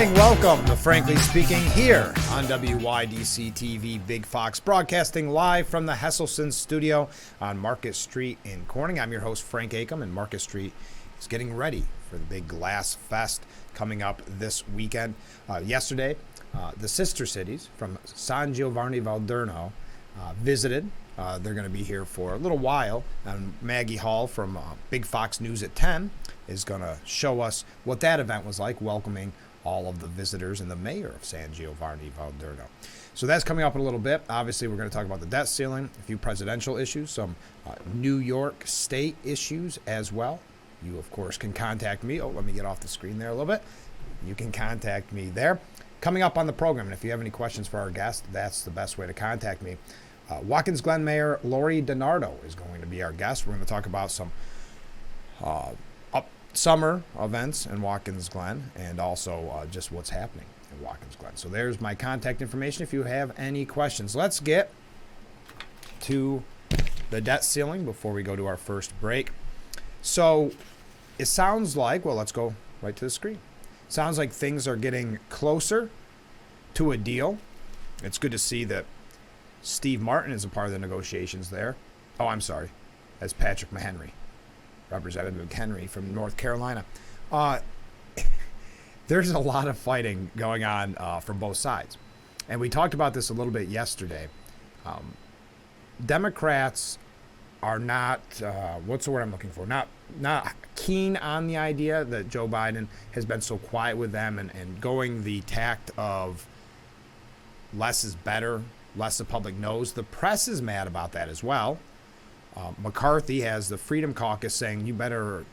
morning. Welcome to Frankly Speaking here on WYDC TV Big Fox, broadcasting live from the Hesselson studio on Market Street in Corning. I'm your host, Frank Acom, and Market Street is getting ready for the big Glass Fest coming up this weekend. Yesterday, the sister cities from San Giovanni Valderno visited. They're going to be here for a little while, and Maggie Hall from Big Fox News at 10 is going to show us what that event was like, welcoming all of the visitors and the mayor of San Giovanni Valderno. So that's coming up in a little bit. Obviously, we're going to talk about the debt ceiling, a few presidential issues, some New York State issues as well. You, of course, can contact me. Oh, let me get off the screen there a little bit. You can contact me there. Coming up on the program, and if you have any questions for our guest, that's the best way to contact me. Watkins Glen Mayor Lori DiNardo is going to be our guest. We're going to talk about some summer events in Watkins Glen and also just what's happening in Watkins Glen. So there's my contact information if you have any questions. Let's get to the debt ceiling before we go to our first break. So it sounds like, well, let's go right to the screen. Sounds like things are getting closer to a deal. It's good to see that Steve Martin is a part of the negotiations there. Oh, I'm sorry. That's Patrick McHenry, Representative McHenry from North Carolina. There's a lot of fighting going on from both sides. And we talked about this a little bit yesterday. Democrats are not, what's the word I'm looking for? Not keen on the idea that Joe Biden has been so quiet with them and going the tact of less is better, less the public knows. The press is mad about that as well. McCarthy has the Freedom Caucus saying you better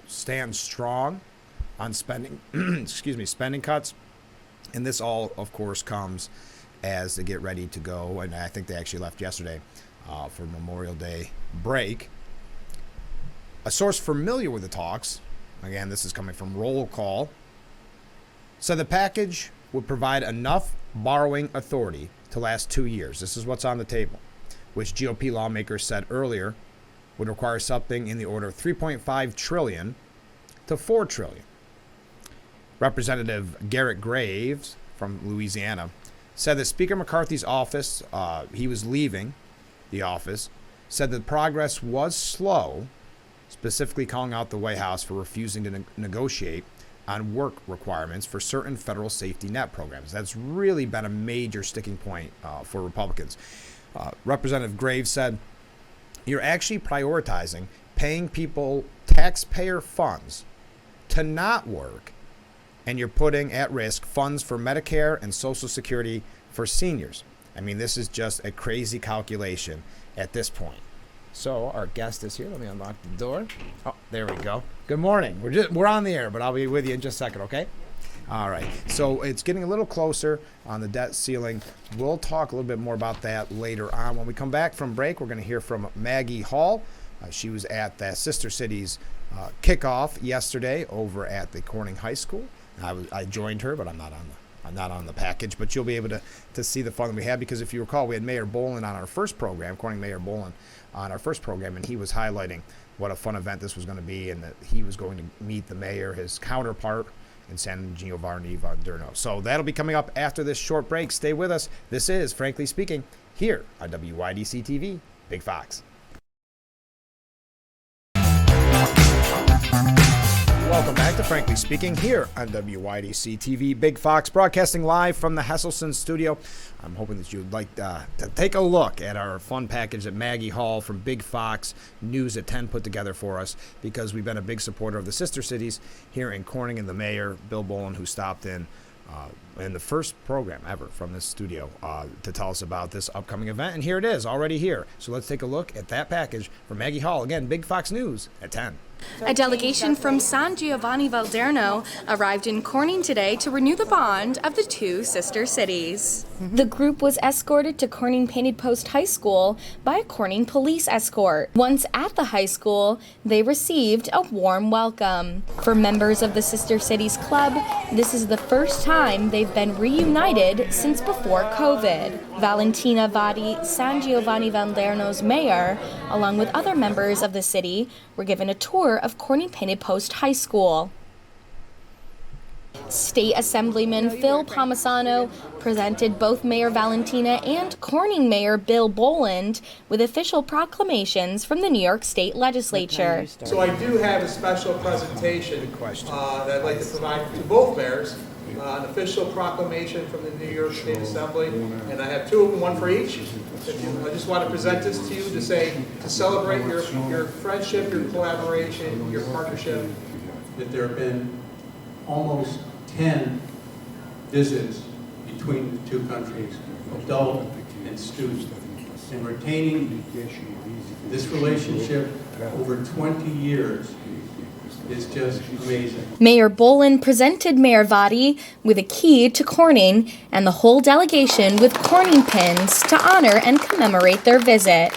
stand strong on spending, spending cuts. And this all, of course, comes as they get ready to go. And I think they actually left yesterday for Memorial Day break. A source familiar with the talks, again, this is coming from Roll Call, said the package would provide enough borrowing authority to last 2 years. This is what's on the table, which GOP lawmakers said earlier would require something in the order of $3.5 trillion to $4 trillion. Representative Garrett Graves from Louisiana said that Speaker McCarthy's office, he was leaving the office, said that progress was slow, specifically calling out the White House for refusing to negotiate on work requirements for certain federal safety net programs. That's really been a major sticking point for Republicans. Representative Graves said, you're actually prioritizing paying people taxpayer funds to not work, and you're putting at risk funds for Medicare and Social Security for seniors. I mean, this is just a crazy calculation at this point. So our guest is here. Let me unlock the door. Oh, there we go. Good morning. We're on the air, but I'll be with you in just a second, okay? All right. So it's getting a little closer on the debt ceiling. We'll talk a little bit more about that later on. When we come back from break, we're going to hear from Maggie Hall. She was at the Sister Cities kickoff yesterday over at the Corning High School. I joined her, but I'm not on the package, but you'll be able to see the fun that we had, because if you recall, we had Mayor Bolin on our first program, Corning Mayor Bolin on our first program, and he was highlighting what a fun event this was going to be and that he was going to meet the mayor, his counterpart in San Giovanni Valderno. So that'll be coming up after this short break. Stay with us. This is Frankly Speaking here on WYDC TV, Big Fox. Welcome back to Frankly Speaking here on WYDC TV Big Fox, broadcasting live from the Hesselson studio. I'm hoping that you'd like to take a look at our fun package that Maggie Hall from Big Fox News at 10 put together for us, because we've been a big supporter of the sister cities here in Corning, and the mayor, Bill Bolin, who stopped in the first program ever from this studio to tell us about this upcoming event. And here it is, already here. So let's take a look at that package from Maggie Hall. Again, Big Fox News at 10. A delegation from San Giovanni Valderno arrived in Corning today to renew the bond of the two sister cities. The group was escorted to Corning Painted Post High School by a Corning police escort. Once at the high school, they received a warm welcome. For members of the Sister Cities Club, this is the first time they've been reunited since before COVID. Valentina Vadi, San Giovanni Valderno's mayor, along with other members of the city, were given a tour of Corning Painted Post High School. State Assemblyman Phil Palmisano presented both Mayor Valentina and Corning Mayor Bill Boland with official proclamations from the New York State Legislature. So I do have a special presentation that I'd like to provide to both mayors, an official proclamation from the New York State Assembly, and I have two of them, one for each. I just want to present this to you to say, to celebrate your friendship, your collaboration, your partnership. That there have been almost 10 visits between the two countries, adult and student, and retaining this relationship over 20 years is just amazing. Mayor Boland presented Mayor Vadi with a key to Corning and the whole delegation with Corning pins to honor and commemorate their visit.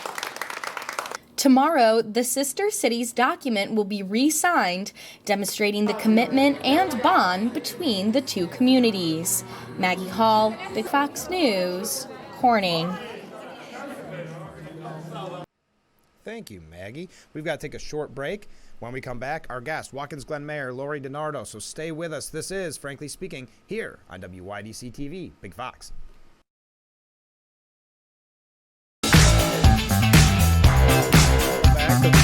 Tomorrow, the Sister Cities document will be re-signed, demonstrating the commitment and bond between the two communities. Maggie Hall, Big Fox News, Corning. Thank you, Maggie. We've got to take a short break. When we come back, our guest, Watkins Glen Mayor Lori DiNardo. So stay with us. This is Frankly Speaking here on WYDC TV, Big Fox.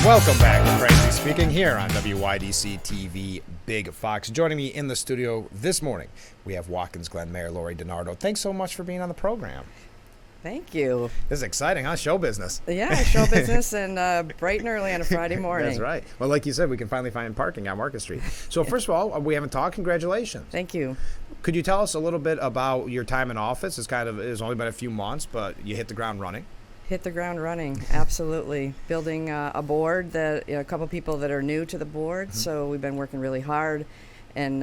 Welcome back to Frankly Speaking here on WYDC TV, Big Fox. Joining me in the studio this morning, we have Watkins Glen Mayor Lori DiNardo. Thanks so much for being on the program. Thank you. This is exciting, huh? Show business. Yeah, show business and bright and early on a Friday morning. That's right. Well, like you said, we can finally find parking on Market Street. So first of all, we haven't talked. Congratulations. Thank you. Could you tell us a little bit about your time in office? It's only been a few months, but you hit the ground running. Hit the ground running, absolutely. Building a board that a couple people that are new to the board, so we've been working really hard and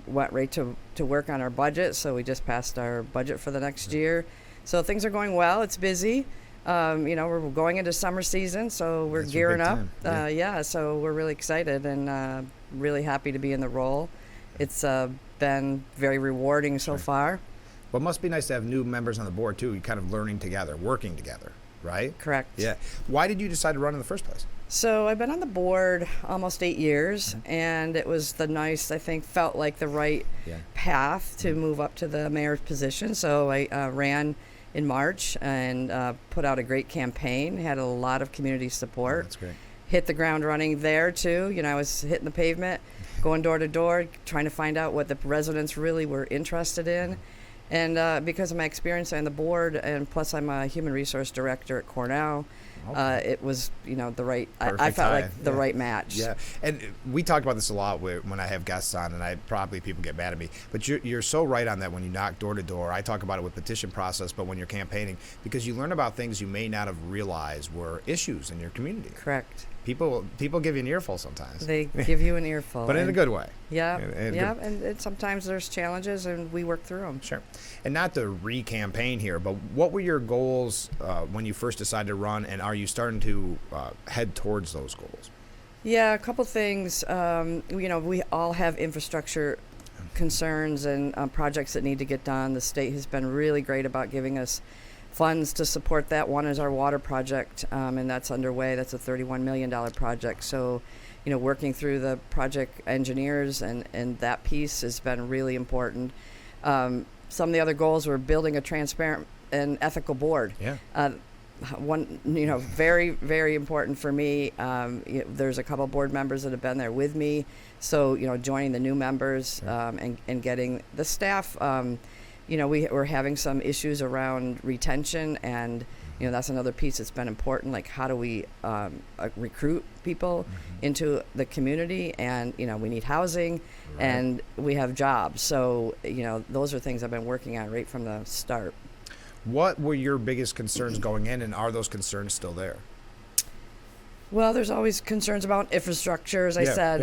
went right to work on our budget. So we just passed our budget for the next year. So things are going well. It's busy. We're going into summer season, so we're That's your gearing big up. time. So we're really excited and really happy to be in the role. It's been very rewarding so far. Well, it must be nice to have new members on the board, too. You're kind of learning together, working together, right? Correct. Yeah. Why did you decide to run in the first place? So I've been on the board almost 8 years, and it was felt like the right path to move up to the mayor's position. So I ran in March and put out a great campaign, had a lot of community support. That's great. Hit the ground running there, too. I was hitting the pavement, going door to door, trying to find out what the residents really were interested in. And because of my experience on the board, and plus I'm a human resource director at Cornell, it was, the right, I felt like the right match. Yeah, and we talk about this a lot when I have guests on, and people get mad at me. But you're so right on that when you knock door to door. I talk about it with petition process, but when you're campaigning, because you learn about things you may not have realized were issues in your community. Correct. People give you an earful sometimes. They give you an earful. But in a good way. Yeah, and sometimes there's challenges, and we work through them. Sure. And not to re-campaign here, but what were your goals when you first decided to run, and are you starting to head towards those goals? Yeah, a couple things. We all have infrastructure concerns and projects that need to get done. The state has been really great about giving us funds to support that. One is our water project, and that's underway. That's a $31 million project. So, working through the project engineers and that piece has been really important. Some of the other goals were building a transparent and ethical board. Yeah. One, very, very important for me. There's a couple board members that have been there with me. So, joining the new members and getting the staff. We're having some issues around retention, and that's another piece that's been important. Like, how do we recruit people into the community? And we need housing, and we have jobs. So those are things I've been working on right from the start. What were your biggest concerns going in, and are those concerns still there? Well, there's always concerns about infrastructure, as I said,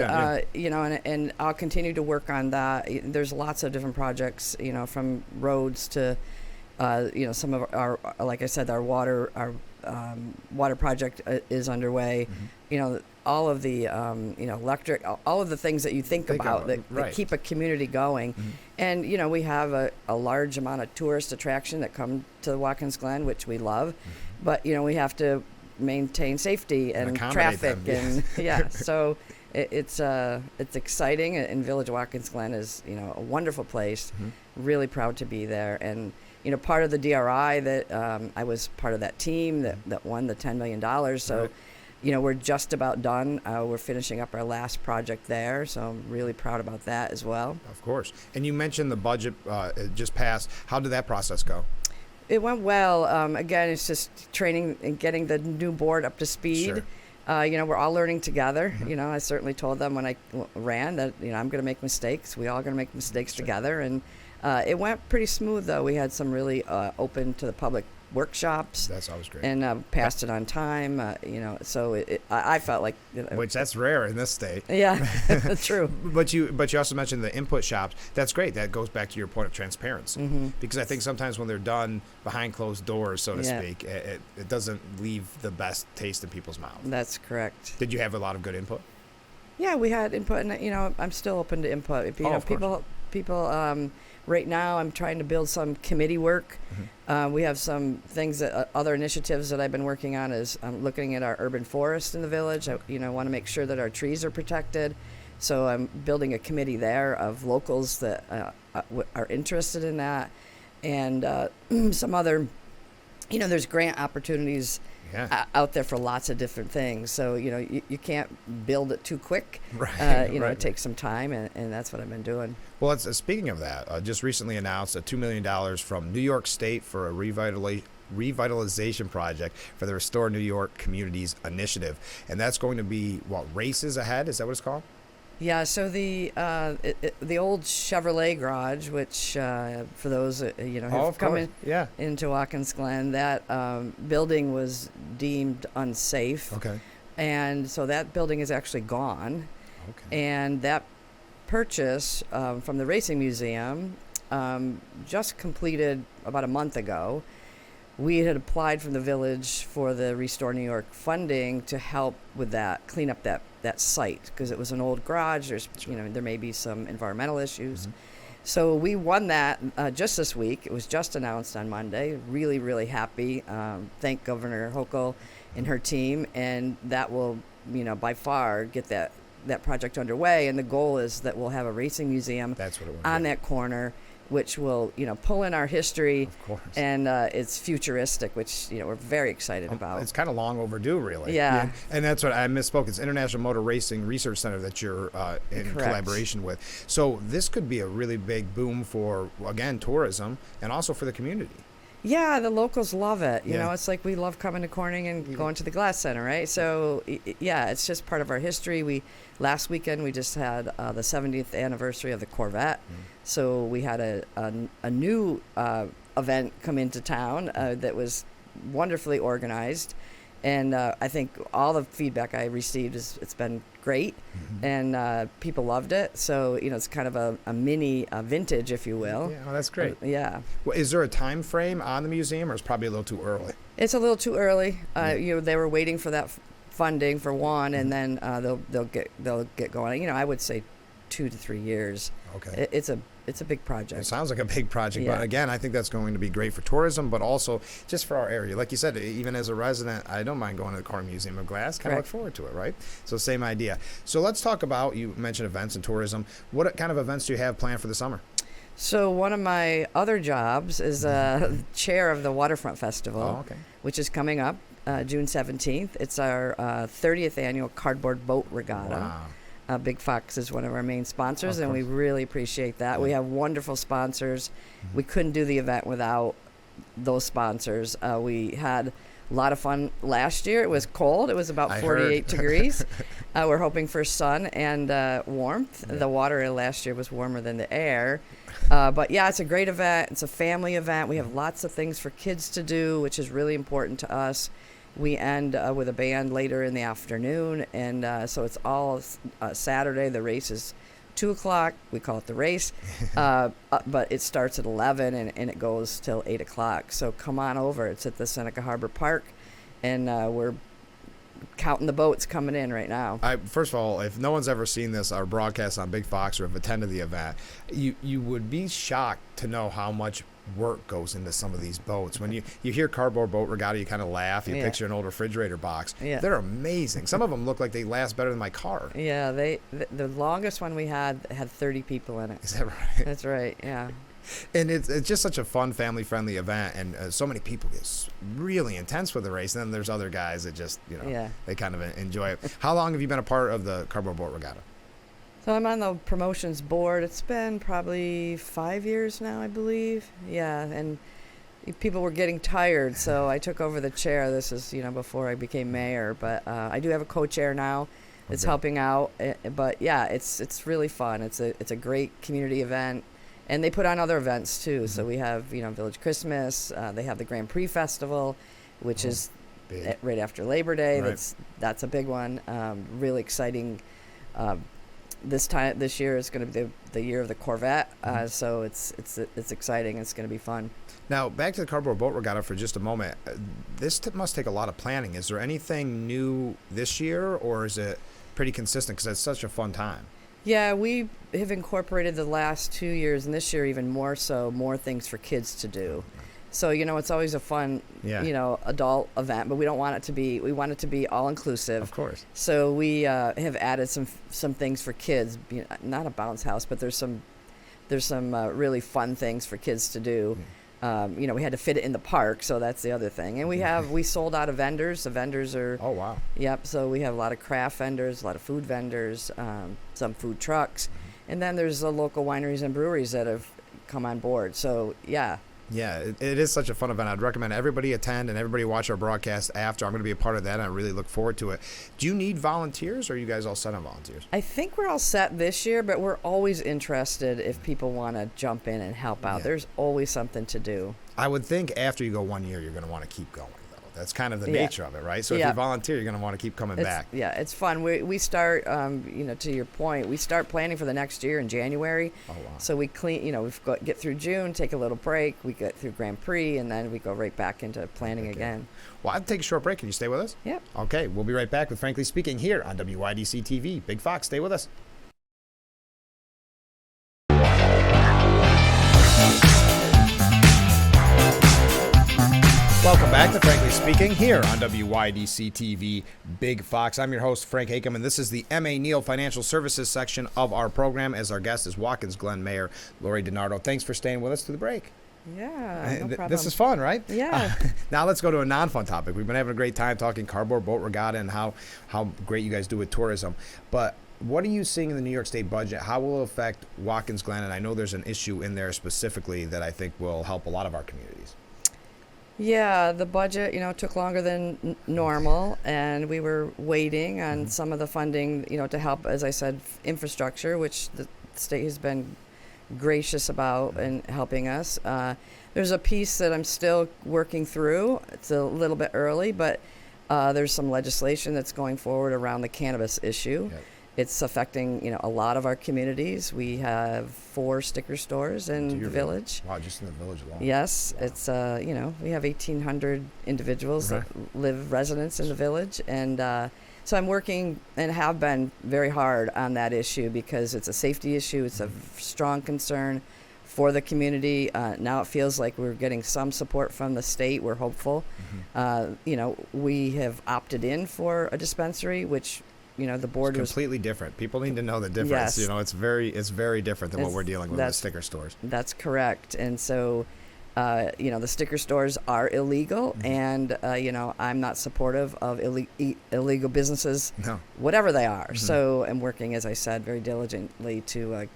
and I'll continue to work on that. There's lots of different projects, from roads to, some of our, like I said, our water project is underway. All of the, electric, all of the things that you think about that keep a community going. And, we have a large amount of tourist attraction that come to Watkins Glen, which we love. But, we have to maintain safety and traffic them, and so it's exciting, and Village Watkins Glen is, you know, a wonderful place. Really proud to be there, and you know, part of the DRI that I was part of that team that won the $10 million. So. Right. You know, we're just about done. We're finishing up our last project there, so I'm really proud about that as well. Of course. And you mentioned the budget it just passed. How did that process go? It went well. Again, it's just training and getting the new board up to speed. Sure. You know, we're all learning together. You know, I certainly told them when I ran that, you know, I'm going to make mistakes. We all going to make mistakes together. And it went pretty smooth, though. We had some really open to the public workshops. That's always great. And passed it on time. You know, so I felt like, you know, Which that's rare in this state. yeah, true. But you also mentioned the input shops. That's great. That goes back to your point of transparency. Because I think sometimes when they're done behind closed doors, so to Yeah. speak, it doesn't leave the best taste in people's mouths. That's correct. Did you have a lot of good input? Yeah, we had input, and you know, I'm still open to input. If, you Oh, know, of course. people. Right now, I'm trying to build some committee work. We have some things that other initiatives that I've been working on. Is I'm looking at our urban forest in the village. I, you know, want to make sure that our trees are protected. So I'm building a committee there of locals that are interested in that, and some other. You know, there's grant opportunities Yeah. out there for lots of different things. So, you know, you can't build it too quick. Right, You know, right. it takes some time, and that's what I've been doing. Well, speaking of that, just recently announced a $2 million from New York State for a revitalization project for the Restore New York Communities Initiative. And that's going to be, Races Ahead? Is that what it's called? Yeah, so the old Chevrolet garage, which for those you know who've come into Watkins Glen, that building was deemed unsafe. Okay. And so that building is actually gone. Okay. And that purchase from the Racing Museum just completed about a month ago. We had applied from the village for the Restore New York funding to help with that, clean up that site, because it was an old garage. There's, you know, there may be some environmental issues. So we won that just this week. It was just announced on Monday. Really, really happy. Thank Governor Hochul and her team, and that will, you know, by far get that project underway. And the goal is that we'll have a racing museum That's what it was. on that corner, which will, you know, pull in our history. Of course. And it's futuristic, which, you know, we're very excited about. It's kind of long overdue, really. Yeah. And that's what I misspoke. It's International Motor Racing Research Center that you're in Correct. collaboration with. So this could be a really big boom for, again, tourism and also for the community. Yeah, the locals love it. You Yeah. know, it's like we love coming to Corning and going to the Glass Center, right? So, yeah, it's just part of our history. Last weekend we just had the 70th anniversary of the Corvette. So we had a new event come into town that was wonderfully organized. And I think all the feedback I received it's been great, and people loved it. So, you know, it's kind of a mini vintage, if you will. Yeah, well, that's great. Yeah. Well, is there a time frame on the museum, or it's probably a little too early? It's a little too early. You know, they were waiting for that funding for one, and then they'll get going. You know, I would say 2 to 3 years. Okay. It's a big project. It sounds like a big project, Yeah. but again, I think that's going to be great for tourism, but also just for our area. Like you said, even as a resident, I don't mind going to the Corning Museum of Glass. Kind of look Correct. forward to it, right? So same idea. So let's talk about, you mentioned events and tourism. What kind of events do you have planned for the summer? So one of my other jobs is chair of the Waterfront Festival, Oh, okay. which is coming up June 17th. It's our 30th annual Cardboard Boat Regatta. Wow. Big Fox is one of our main sponsors, Of and we course. really appreciate that. We have wonderful sponsors. We couldn't do the event without those sponsors. We had a lot of fun last year. It was cold. It was about I 48 heard. degrees. We're hoping for sun and warmth. The water last year was warmer than the air. But yeah, it's a great event. It's a family event. We have lots of things for kids to do, which is really important to us. We end with a band later in the afternoon, and so it's all Saturday. The race is 2 o'clock. We call it the race, but it starts at 11 and it goes till 8 o'clock. So come on over. It's at the Seneca Harbor Park, and we're counting the boats coming in right now. First of all, if no one's ever seen this, our broadcast on Big Fox, or have attended the event, you would be shocked to know how much work goes into some of these boats. When you hear Cardboard Boat Regatta, you kind of laugh. You Yeah. picture an old refrigerator box. Yeah. They're amazing. Some of them look like they last better than my car. Yeah, the longest one we had 30 people in it. Is that right? That's right. Yeah. And it's just such a fun, family-friendly event, and so many people get really intense with the race. And then there's other guys that just, Yeah. they kind of enjoy it. How long have you been a part of the Cardboard Boat Regatta? So I'm on the promotions board. It's been probably 5 years now, I believe. Yeah, and people were getting tired, so I took over the chair. This is, before I became mayor, but I do have a co-chair now. It's Okay. helping out, but yeah, it's really fun. It's a great community event. And they put on other events too. So we have, Village Christmas. They have the Grand Prix Festival, which is Big. right after Labor Day. Right. That's a big one. Really exciting. This year is going to be the year of the Corvette. So it's exciting. It's going to be fun. Now, back to the Cardboard Boat Regatta for just a moment. This must take a lot of planning. Is there anything new this year, or is it pretty consistent? Because it's such a fun time. Yeah, we have incorporated the last 2 years, and this year even more so, more things for kids to do. So, it's always a fun, Yeah. Adult event, but we want it to be all inclusive. Of course. So we have added some things for kids, not a bounce house, but there's some really fun things for kids to do. We had to fit it in the park, so that's the other thing. And we sold out of vendors. The vendors are, Oh, wow. yep. So we have a lot of craft vendors, a lot of food vendors, some food trucks, and then there's the local wineries and breweries that have come on board. So yeah. Yeah, it is such a fun event. I'd recommend everybody attend and everybody watch our broadcast after. I'm going to be a part of that, and I really look forward to it. Do you need volunteers, or are you guys all set on volunteers? I think we're all set this year, but we're always interested if people want to jump in and help out. Yeah. There's always something to do. I would think after you go 1 year, you're going to want to keep going, though. That's kind of the Yeah. nature of it, right? So if Yeah. you volunteer, you're going to want to keep coming back. Yeah, it's fun. We start, to your point, we start planning for the next year in January. Oh, wow. So we clean, get through June, take a little break, we get through Grand Prix, and then we go right back into planning again. Well, I'll take a short break. Can you stay with us? Yep. Okay, we'll be right back with Frankly Speaking here on WYDC TV. Big Fox, stay with us. Welcome back to Frankly Speaking here on WYDC TV Big Fox. I'm your host, Frank Hakem, and this is the M.A. Neal Financial Services section of our program. As our guest is Watkins Glen Mayor Lori DiNardo. Thanks for staying with us through the break. Yeah, no problem. This is fun, right? Yeah. Now let's go to a non-fun topic. We've been having a great time talking Cardboard Boat Regatta and how great you guys do with tourism. But what are you seeing in the New York State budget? How will it affect Watkins Glen? And I know there's an issue in there specifically that I think will help a lot of our communities. Yeah, the budget, took longer than normal, and we were waiting on some of the funding, to help, as I said, infrastructure, which the state has been gracious about in helping us. There's a piece that I'm still working through. It's a little bit early, but there's some legislation that's going forward around the cannabis issue. Yep. It's affecting, a lot of our communities. We have 4 sticker stores in the village. Wow, just in the village alone. Yes, Wow. it's we have 1,800 individuals that live residents in the village, and so I'm working and have been very hard on that issue because it's a safety issue. It's a strong concern for the community. Now it feels like we're getting some support from the state. We're hopeful. We have opted in for a dispensary, which the board It's was completely different. People need to know the difference. Yes. It's very different than what It's- we're dealing with the that's- sticker stores. That's correct. And so, the sticker stores are illegal, and, I'm not supportive of illegal businesses, No. whatever they are. So I'm working, as I said, very diligently to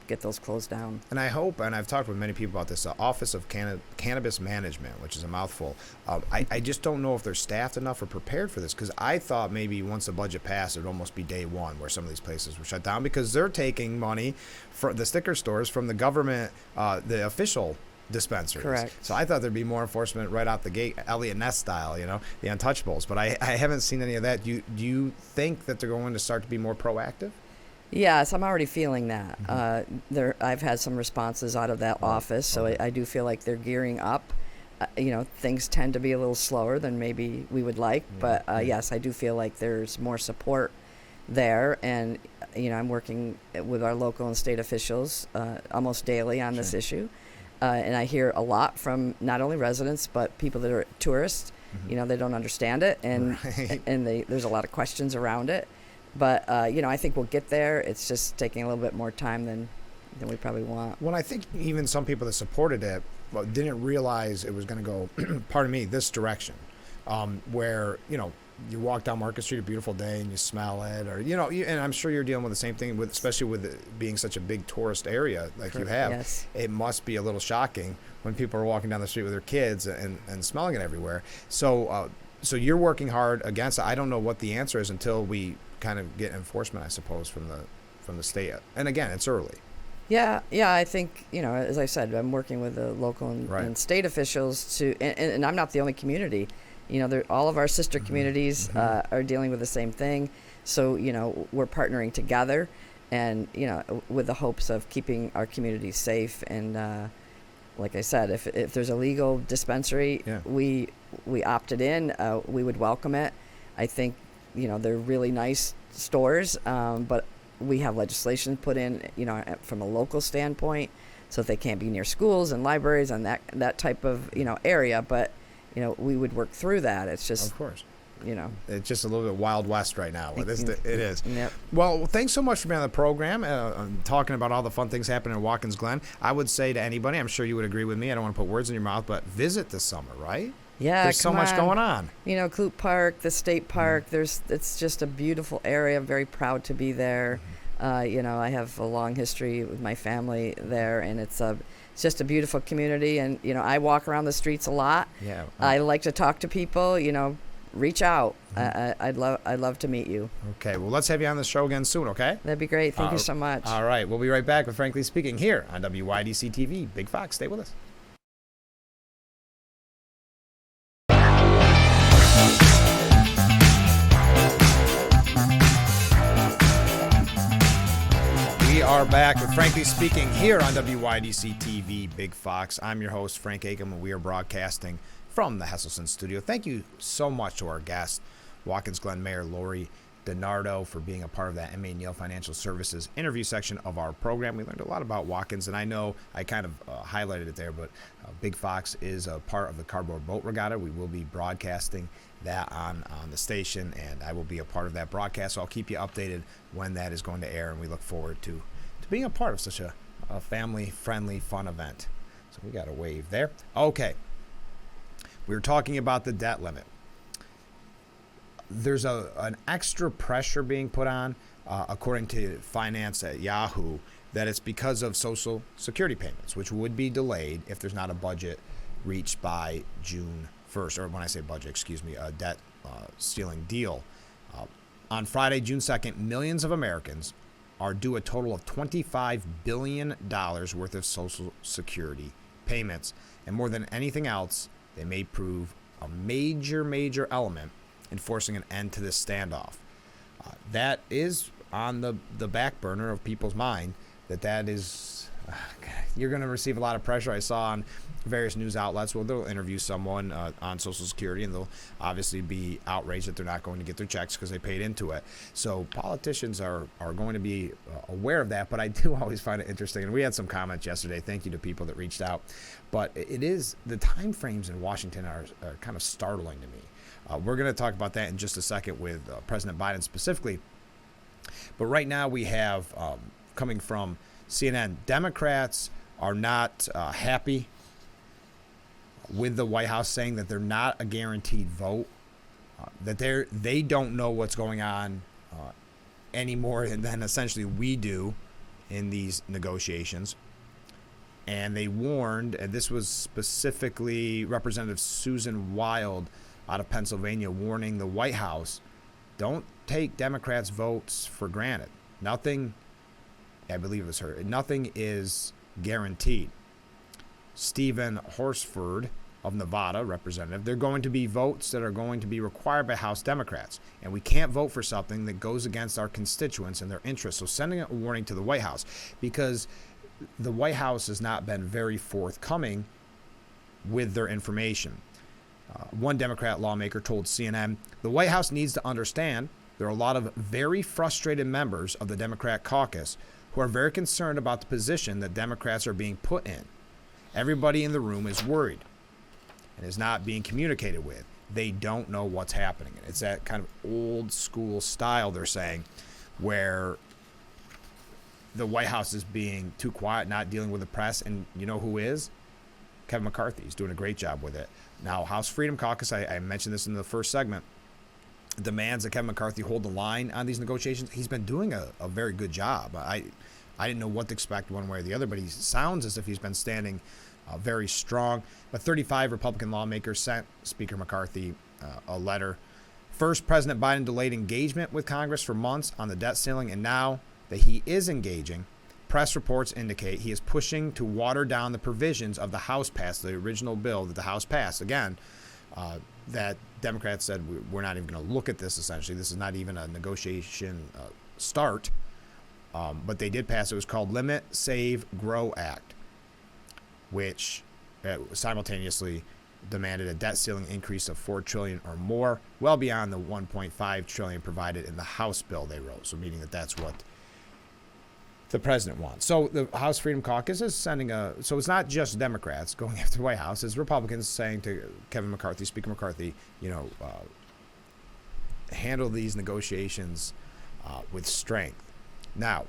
get those closed down. And I hope, and I've talked with many people about this, the Office of Cannabis Management, which is a mouthful. I just don't know if they're staffed enough or prepared for this, because I thought maybe once the budget passed, it would almost be day one where some of these places were shut down because they're taking money for the sticker stores from the government, the official dispensaries. Correct. So I thought there'd be more enforcement right out the gate, Elliot Ness style, the untouchables. But I haven't seen any of that. Do you think that they're going to start to be more proactive? Yes, I'm already feeling that. I've had some responses out of that office, so I do feel like they're gearing up. Things tend to be a little slower than maybe we would like, but yes, I do feel like there's more support there, and I'm working with our local and state officials almost daily on this issue. And I hear a lot from not only residents but people that are tourists. They don't understand it, and Right. and there's a lot of questions around it. But I think we'll get there. It's just taking a little bit more time than we probably want. Well, I think even some people that supported it didn't realize it was going to go, pardon me, this direction, where, you walk down Market Street, a beautiful day, and you smell it, or, and I'm sure you're dealing with the same thing, especially with it being such a big tourist area like you have. Yes. It must be a little shocking when people are walking down the street with their kids and smelling it everywhere. So you're working hard against it. I don't know what the answer is until we kind of get enforcement, I suppose, from the state. And again, it's early. Yeah, I think, as I said, I'm working with the local Right. and state officials and I'm not the only community. All of our sister communities are dealing with the same thing. So, we're partnering together and, with the hopes of keeping our communities safe. And like I said, if there's a legal dispensary, Yeah. we opted in, we would welcome it. I think, they're really nice stores, but we have legislation put in, from a local standpoint, so that they can't be near schools and libraries and that type of, area. But, we would work through that. It's just, Of course. It's just a little bit Wild West right now. It is. Yep. Well, thanks so much for being on the program, talking about all the fun things happening in Watkins Glen. I would say to anybody, I'm sure you would agree with me, I don't want to put words in your mouth, but visit this summer, right? Yeah, There's so come much on. going on. Kloop Park, the state park. It's just a beautiful area. I'm very proud to be there. I have a long history with my family there, and it's just a beautiful community. And I walk around the streets a lot. Yeah. I like to talk to people. Reach out. I'd love to meet you. Okay, well, let's have you on the show again soon, okay? That'd be great. Thank you so much. All right, we'll be right back with Frankly Speaking here on WYDC TV. Big Fox, stay with us. We are back with Frankly Speaking here on WYDC TV, Big Fox. I'm your host, Frank Akam, and we are broadcasting from the Hesselson studio. Thank you so much to our guest, Watkins Glen Mayor Lori DiNardo, for being a part of that M.A. Neal Financial Services interview section of our program. We learned a lot about Watkins, and I know I kind of highlighted it there, but Big Fox is a part of the Cardboard Boat Regatta. We will be broadcasting that on the station, and I will be a part of that broadcast, so I'll keep you updated when that is going to air, and we look forward to being a part of such a family-friendly, fun event. So we got a wave there. Okay. We were talking about the debt limit. There's an extra pressure being put on, according to Finance at Yahoo, that it's because of Social Security payments, which would be delayed if there's not a budget reached by June 1st. Or when I say budget, a debt ceiling deal. On Friday, June 2nd, millions of Americans are due a total of $25 billion worth of Social Security payments. And more than anything else, they may prove a major element in forcing an end to this standoff. That is on the back burner of people's mind, that is, you're going to receive a lot of pressure. I saw on various news outlets, well, they'll interview someone on Social Security, and they'll obviously be outraged that they're not going to get their checks because they paid into it. So politicians are going to be aware of that, but I do always find it interesting. And we had some comments yesterday. Thank you to people that reached out. But it is, the time frames in Washington are kind of startling to me. We're going to talk about that in just a second with President Biden specifically. But right now we have, coming from CNN, Democrats are not happy with the White House saying that they're not a guaranteed vote, that they don't know what's going on any more than essentially we do in these negotiations. And they warned, and this was specifically Representative Susan Wild out of Pennsylvania, warning the White House, don't take Democrats' votes for granted. Nothing, I believe it was her, nothing is guaranteed. Stephen Horsford of Nevada, representative, they're going to be votes that are going to be required by House Democrats. And we can't vote for something that goes against our constituents and their interests. So sending a warning to the White House, because the White House has not been very forthcoming with their information. One Democrat lawmaker told CNN, the White House needs to understand there are a lot of very frustrated members of the Democrat caucus who are very concerned about the position that Democrats are being put in. Everybody in the room is worried and is not being communicated with. They don't know what's happening. It's that kind of old school style, they're saying, where the White House is being too quiet, not dealing with the press. And you know who is? Kevin McCarthy. He's doing a great job with it. Now, House Freedom Caucus, I mentioned this in the first segment, demands that Kevin McCarthy hold the line on these negotiations. He's been doing a very good job. I didn't know what to expect one way or the other, but he sounds as if he's been standing very strong. But 35 Republican lawmakers sent Speaker McCarthy a letter. First, President Biden delayed engagement with Congress for months on the debt ceiling, and now that he is engaging, press reports indicate he is pushing to water down the provisions of the House passed, the original bill that the House passed. Again, that Democrats said we're not even going to look at this, essentially. This is not even a negotiation start. But they did pass. It was called Limit, Save, Grow Act, which simultaneously demanded a debt ceiling increase of $4 trillion or more, well beyond the $1.5 trillion provided in the House bill they wrote. So meaning that that's what the president wants. So the House Freedom Caucus is sending so it's not just Democrats going after the White House. It's Republicans saying to Kevin McCarthy, Speaker McCarthy, handle these negotiations with strength. Now,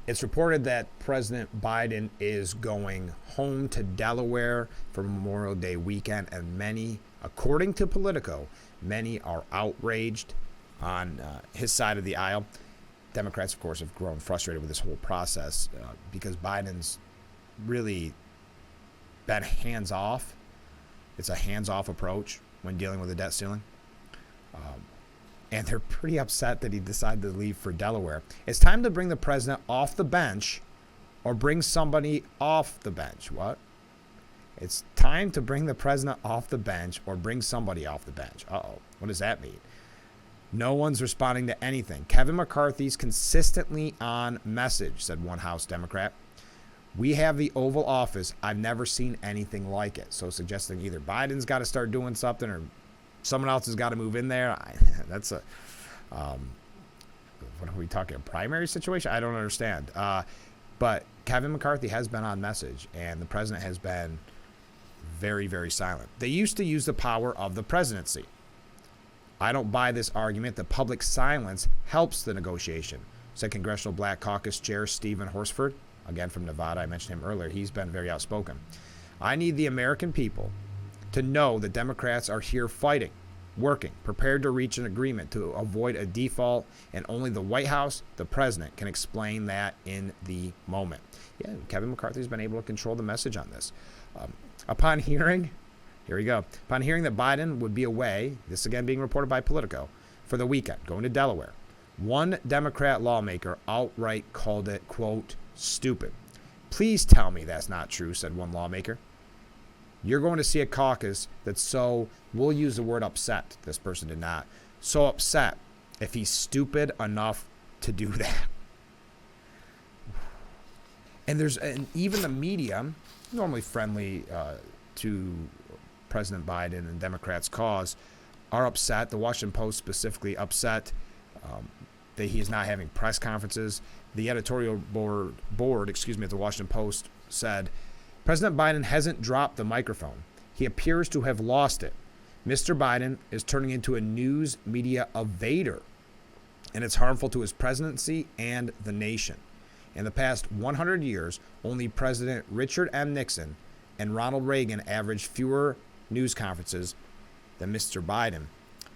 it's reported that President Biden is going home to Delaware for Memorial Day weekend, and many, according to Politico, many are outraged on his side of the aisle. Democrats, of course, have grown frustrated with this whole process because Biden's really been hands-off. It's a hands-off approach when dealing with the debt ceiling. And they're pretty upset that he decided to leave for Delaware. It's time to bring the president off the bench or bring somebody off the bench. What? It's time to bring the president off the bench or bring somebody off the bench. Uh-oh. What does that mean? No one's responding to anything. Kevin McCarthy's consistently on message, said one House Democrat. We have the Oval Office. I've never seen anything like it. So suggesting either Biden's got to start doing something or someone else has got to move in there. That's a, what are we talking, a primary situation? I don't understand. But Kevin McCarthy has been on message, and the president has been very, very silent. They used to use the power of the presidency. I don't buy this argument that public silence helps the negotiation, said Congressional Black Caucus Chair Stephen Horsford, again from Nevada. I mentioned him earlier. He's been very outspoken. I need the American people to know that Democrats are here fighting, working, prepared to reach an agreement to avoid a default, and only the White House, the president, can explain that in the moment. Yeah, Kevin McCarthy's been able to control the message on this. Upon hearing that Biden would be away, this again being reported by Politico, for the weekend, going to Delaware, one Democrat lawmaker outright called it, quote, stupid. Please tell me that's not true, said one lawmaker. You're going to see a caucus that's so, we'll use the word upset, this person did not, so upset if he's stupid enough to do that. And even the media, normally friendly to President Biden and Democrats' cause, are upset. The Washington Post specifically upset that he is not having press conferences. The editorial board at the Washington Post said, President Biden hasn't dropped the microphone. He appears to have lost it. Mr. Biden is turning into a news media evader, and it's harmful to his presidency and the nation. In the past 100 years, only President Richard M. Nixon and Ronald Reagan averaged fewer news conferences than Mr. Biden.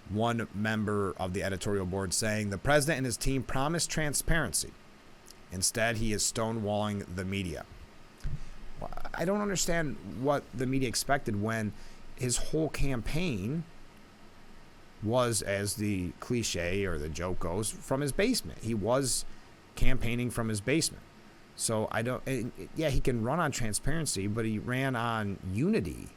One member of the editorial board saying the president and his team promised transparency. Instead, he is stonewalling the media. I don't understand what the media expected when his whole campaign was, as the cliche or the joke goes, from his basement. He was campaigning from his basement. So he can run on transparency, but he ran on unity.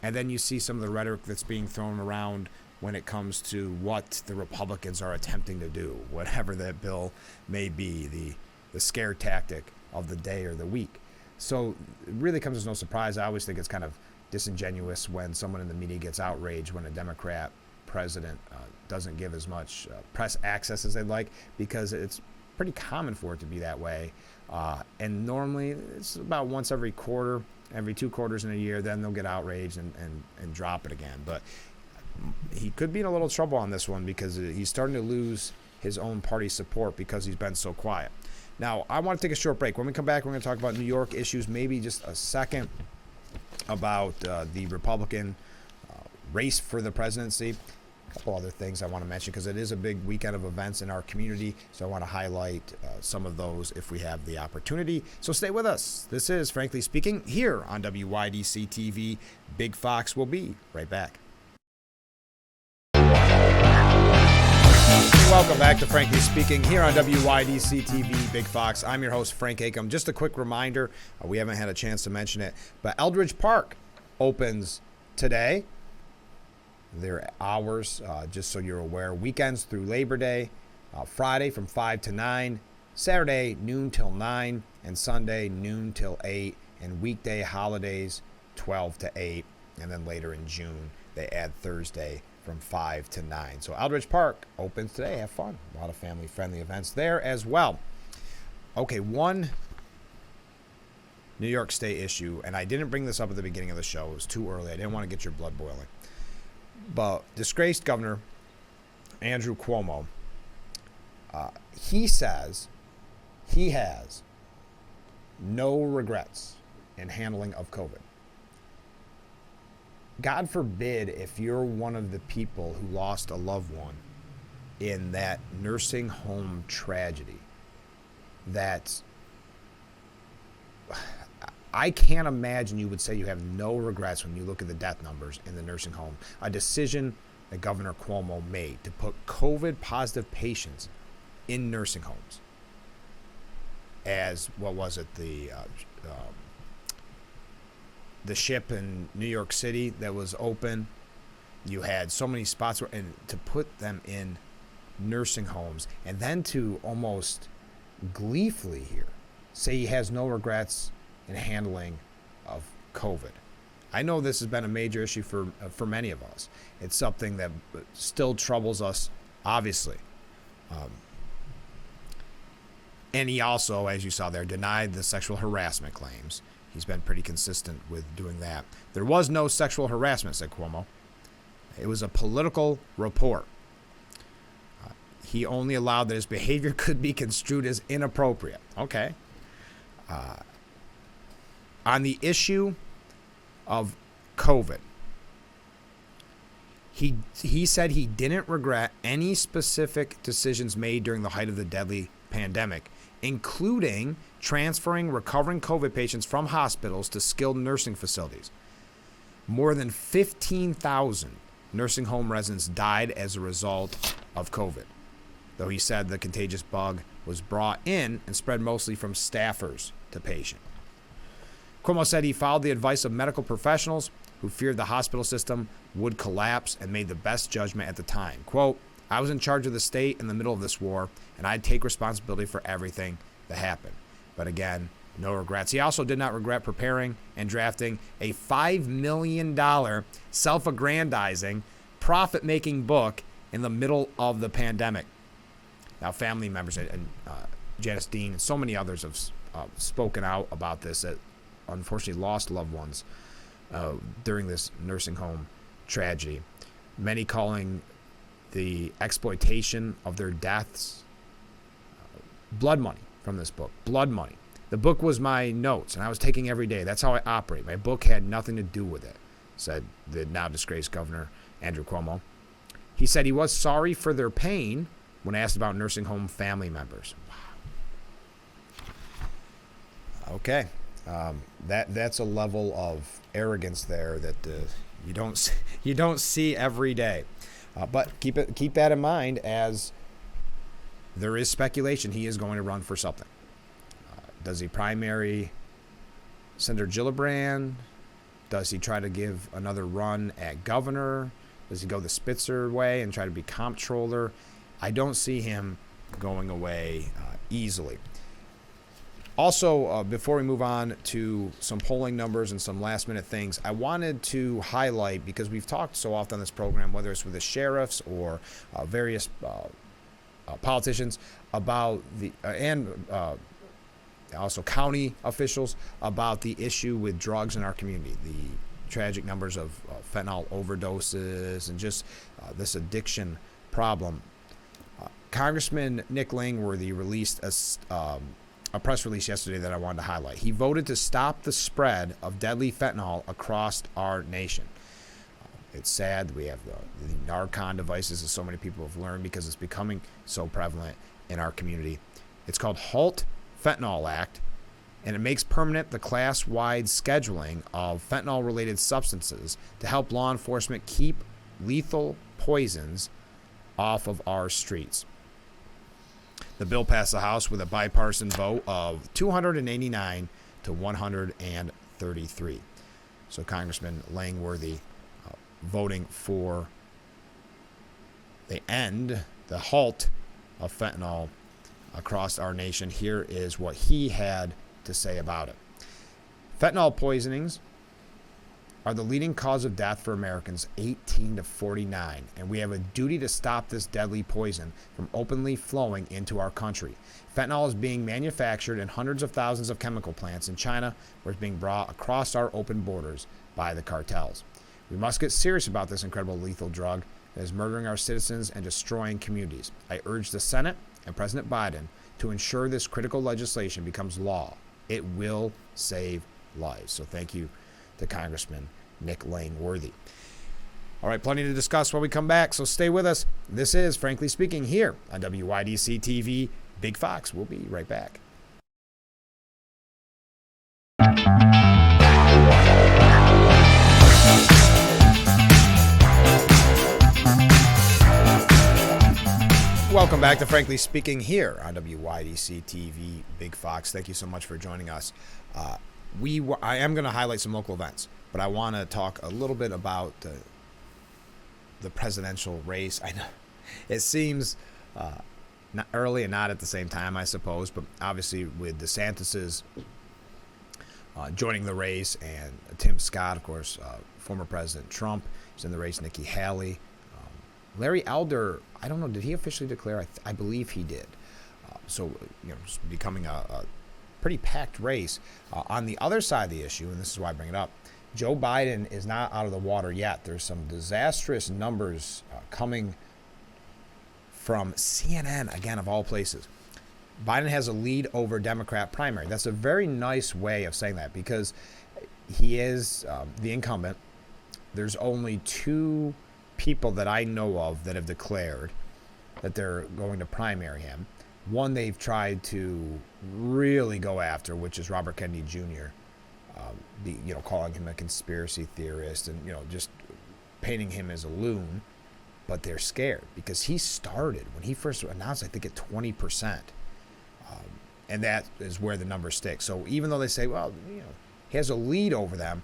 And then you see some of the rhetoric that's being thrown around when it comes to what the Republicans are attempting to do, whatever that bill may be, the scare tactic of the day or the week. So it really comes as no surprise. I always think it's kind of disingenuous when someone in the media gets outraged when a Democrat president doesn't give as much press access as they'd like, because it's pretty common for it to be that way And normally it's about once every quarter, every 2 quarters in a year, then they'll get outraged and drop it again. But he could be in a little trouble on this one because he's starting to lose his own party support because he's been so quiet. Now, I want to take a short break. When we come back, we're going to talk about New York issues, maybe just a second about the Republican race for the presidency. A couple other things I want to mention because it is a big weekend of events in our community, so I want to highlight some of those if we have the opportunity. So stay with us. This is Frankly Speaking here on WYDC TV. Big Fox will be right back. Welcome back to Frankly Speaking here on WYDC TV, Big Fox. I'm your host, Frank Acom. Just a quick reminder, we haven't had a chance to mention it, but Eldridge Park opens today. Their hours, just so you're aware, weekends through Labor Day, Friday from 5 to 9, Saturday noon till 9, and Sunday noon till 8, and weekday holidays 12 to 8, and then later in June they add Thursday from 5 to 9. So Eldridge Park opens today. Have fun. A lot of family-friendly events there as well. Okay, one New York State issue, and I didn't bring this up at the beginning of the show. It was too early. I didn't want to get your blood boiling. But disgraced Governor Andrew Cuomo, he says he has no regrets in handling of COVID. God forbid if you're one of the people who lost a loved one in that nursing home tragedy, that I can't imagine you would say you have no regrets when you look at the death numbers in the nursing home. A decision that Governor Cuomo made to put COVID positive patients in nursing homes as, what was it, the ship in New York City that was open. You had so many spots and to put them in nursing homes, and then to almost gleefully here say he has no regrets in handling of COVID. I know this has been a major issue for many of us. It's something that still troubles us, obviously. And he also, as you saw there, denied the sexual harassment claims. He's been pretty consistent with doing that. There was no sexual harassment, said Cuomo. It was a political report. He only allowed that his behavior could be construed as inappropriate. Okay. On the issue of COVID, he said he didn't regret any specific decisions made during the height of the deadly pandemic, including transferring recovering COVID patients from hospitals to skilled nursing facilities. More than 15,000 nursing home residents died as a result of COVID, though he said the contagious bug was brought in and spread mostly from staffers to patients. Cuomo said he followed the advice of medical professionals who feared the hospital system would collapse and made the best judgment at the time. Quote, I was in charge of the state in the middle of this war, and I'd take responsibility for everything that happened. But again, no regrets. He also did not regret preparing and drafting a $5 million self-aggrandizing, profit-making book in the middle of the pandemic. Now, family members and Janice Dean and so many others have spoken out about this that unfortunately lost loved ones during this nursing home tragedy. Many calling the exploitation of their deaths blood money from this book. Blood money. The book was my notes, and I was taking every day. That's how I operate. My book had nothing to do with it, said the now disgraced Governor Andrew Cuomo. He said he was sorry for their pain when asked about nursing home family members. Wow. Okay. That's a level of arrogance there that you don't see every day. But keep that in mind as there is speculation he is going to run for something. Does he primary Senator Gillibrand? Does he try to give another run at governor? Does he go the Spitzer way and try to be comptroller? I don't see him going away easily. Also, before we move on to some polling numbers and some last-minute things, I wanted to highlight, because we've talked so often on this program, whether it's with the sheriffs or various politicians, about the also county officials, about the issue with drugs in our community, the tragic numbers of fentanyl overdoses, and just this addiction problem. Congressman Nick Langworthy released a press release yesterday that I wanted to highlight. He voted to stop the spread of deadly fentanyl across our nation. It's sad that we have the Narcan devices, as so many people have learned, because it's becoming so prevalent in our community. It's called HALT Fentanyl Act, and it makes permanent the class-wide scheduling of fentanyl-related substances to help law enforcement keep lethal poisons off of our streets. The bill passed the House with a bipartisan vote of 289 to 133. So Congressman Langworthy voting for the halt of fentanyl across our nation. Here is what he had to say about it. Fentanyl poisonings are the leading cause of death for Americans 18 to 49, and we have a duty to stop this deadly poison from openly flowing into our country. Fentanyl is being manufactured in hundreds of thousands of chemical plants in China, where it's being brought across our open borders by the cartels. We must get serious about this incredible lethal drug that is murdering our citizens and destroying communities. I urge the Senate and President Biden to ensure this critical legislation becomes law. It will save lives. So thank you to Congressman Nick Langworthy. All right, plenty to discuss when we come back, so stay with us. This is Frankly Speaking here on WYDC TV, Big Fox. We'll be right back. Welcome back to Frankly Speaking here on WYDC TV, Big Fox. Thank you so much for joining us. I am going to highlight some local events, but I want to talk a little bit about the presidential race. I know it seems not early and not at the same time, I suppose, but obviously with DeSantis's joining the race, and Tim Scott, of course, former President Trump is in the race, Nikki Haley. Larry Elder, I don't know, did he officially declare? I believe he did. So, it's becoming a pretty packed race. On the other side of the issue, and this is why I bring it up, Joe Biden is not out of the water yet. There's some disastrous numbers coming from CNN, again, of all places. Biden has a lead over Democrat primary. That's a very nice way of saying that, because he is the incumbent. There's only two people that I know of that have declared that they're going to primary him. One they've tried to really go after, which is Robert Kennedy Jr., calling him a conspiracy theorist and, just painting him as a loon. But they're scared because he started, when he first announced, I think at 20%. And that is where the number sticks. So even though they say, well, he has a lead over them,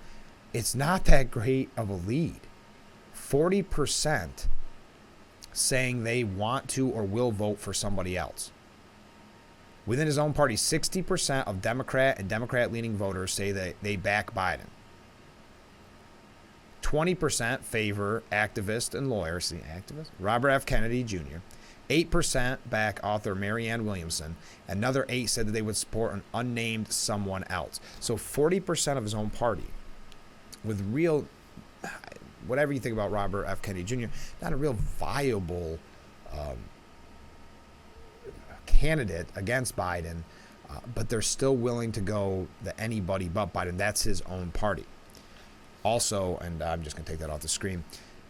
it's not that great of a lead. 40% saying they want to or will vote for somebody else. Within his own party, 60% of Democrat and Democrat-leaning voters say that they back Biden. 20% favor activist and lawyer, Robert F. Kennedy Jr. 8% back author Marianne Williamson. Another 8 said that they would support an unnamed someone else. So 40% of his own party, with real, whatever you think about Robert F. Kennedy Jr., not a real viable candidate against Biden, but they're still willing to go the anybody but Biden. That's his own party. Also, and I'm just going to take that off the screen,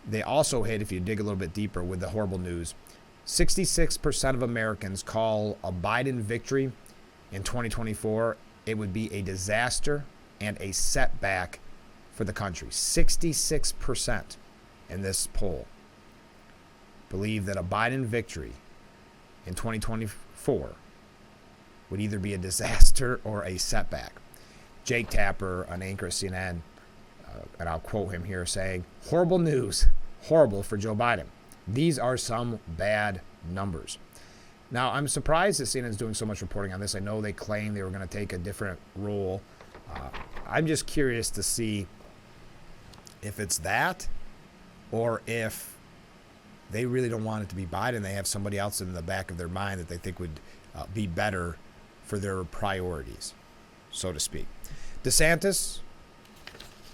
they also hit, if you dig a little bit deeper with the horrible news, 66% of Americans call a Biden victory in 2024, it would be a disaster and a setback for the country. 66% in this poll believe that a Biden victory in 2024 would either be a disaster or a setback. Jake Tapper, an anchor at CNN, and I'll quote him here, saying, "Horrible news, horrible for Joe Biden. These are some bad numbers." Now, I'm surprised that CNN is doing so much reporting on this. I know they claim they were going to take a different role. I'm just curious to see if it's that, or if they really don't want it to be Biden. They have somebody else in the back of their mind that they think would be better for their priorities, so to speak. DeSantis,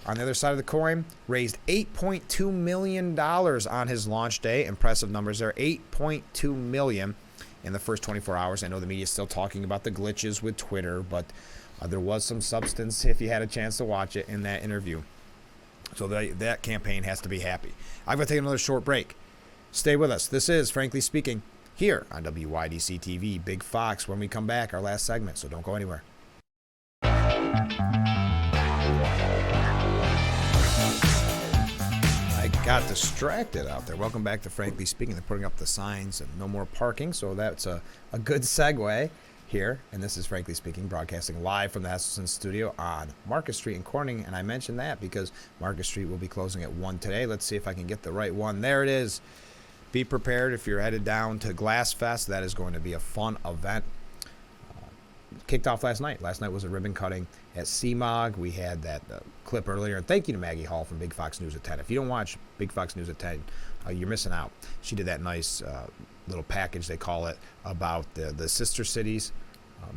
on the other side of the coin, raised $8.2 million on his launch day. Impressive numbers there. $8.2 million in the first 24 hours. I know the media is still talking about the glitches with Twitter, but there was some substance, if you had a chance to watch it, in that interview. So that campaign has to be happy. I've got to take another short break. Stay with us. This is Frankly Speaking here on WYDC TV, Big Fox. When we come back, our last segment, so don't go anywhere. I got distracted out there. Welcome back to Frankly Speaking. They're putting up the signs and no more parking, so that's a good segue here. And this is Frankly Speaking, broadcasting live from the Hesselson studio on Market Street in Corning. And I mentioned that because Market Street will be closing at 1 today. Let's see if I can get the right one. There it is. Be prepared if you're headed down to Glass Fest. That is going to be a fun event. Kicked off last night. Last night was a ribbon cutting at CMOG. We had that clip earlier. And thank you to Maggie Hall from Big Fox News at 10. If you don't watch Big Fox News at 10, you're missing out. She did that nice little package, they call it, about the sister cities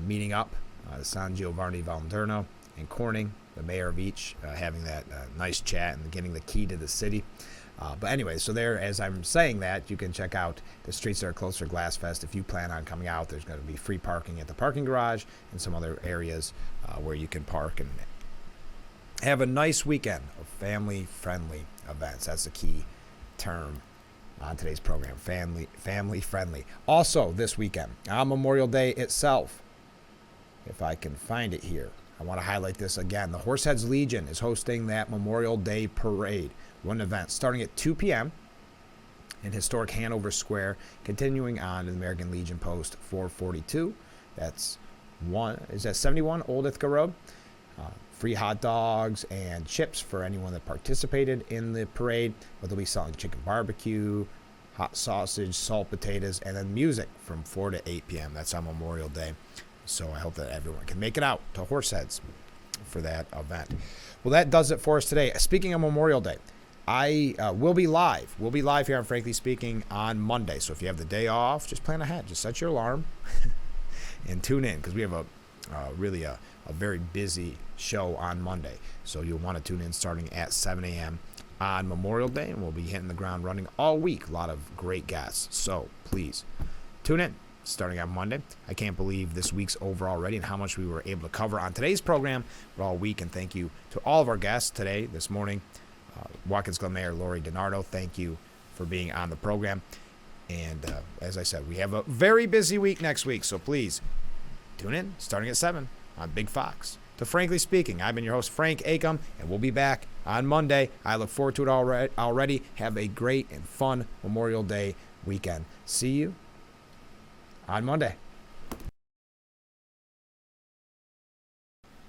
meeting up. San Giovanni Valderno and Corning, the mayor of each, having that nice chat and getting the key to the city. But anyway, so there, as I'm saying that, you can check out the streets that are close to Glass Fest. If you plan on coming out, there's going to be free parking at the parking garage and some other areas where you can park and have a nice weekend of family-friendly events. That's the key term on today's program, family-friendly. Also, this weekend, on Memorial Day itself, if I can find it here, I want to highlight this again. The Horseheads Legion is hosting that Memorial Day Parade. One event starting at 2 p.m. in historic Hanover Square, continuing on to the American Legion Post 442. That's 71 Old Ithaca Road. Free hot dogs and chips for anyone that participated in the parade. But they'll be selling chicken barbecue, hot sausage, salt potatoes, and then music from 4 to 8 p.m. That's on Memorial Day. So I hope that everyone can make it out to Horseheads for that event. Well, that does it for us today. Speaking of Memorial Day, I will be live. We'll be live here on Frankly Speaking on Monday. So if you have the day off, just plan ahead. Just set your alarm and tune in, because we have really a very busy show on Monday. So you'll want to tune in starting at 7 a.m. on Memorial Day, and we'll be hitting the ground running all week. A lot of great guests. So please tune in starting on Monday. I can't believe this week's over already and how much we were able to cover on today's program for all week. And thank you to all of our guests today, this morning. Watkins Glen Mayor Lori DiNardo, thank you for being on the program. And as I said, we have a very busy week next week, so please tune in starting at 7 on Big Fox. To Frankly Speaking, I've been your host, Frank Acom, and we'll be back on Monday. I look forward to it already. Have a great and fun Memorial Day weekend. See you on Monday.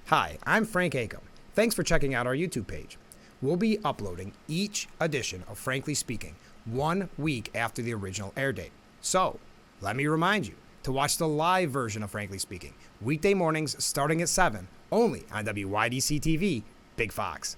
Hi, I'm Frank Acom. Thanks for checking out our YouTube page. We'll be uploading each edition of Frankly Speaking 1 week after the original air date. So, let me remind you to watch the live version of Frankly Speaking, weekday mornings starting at 7, only on WYDC TV, Big Fox.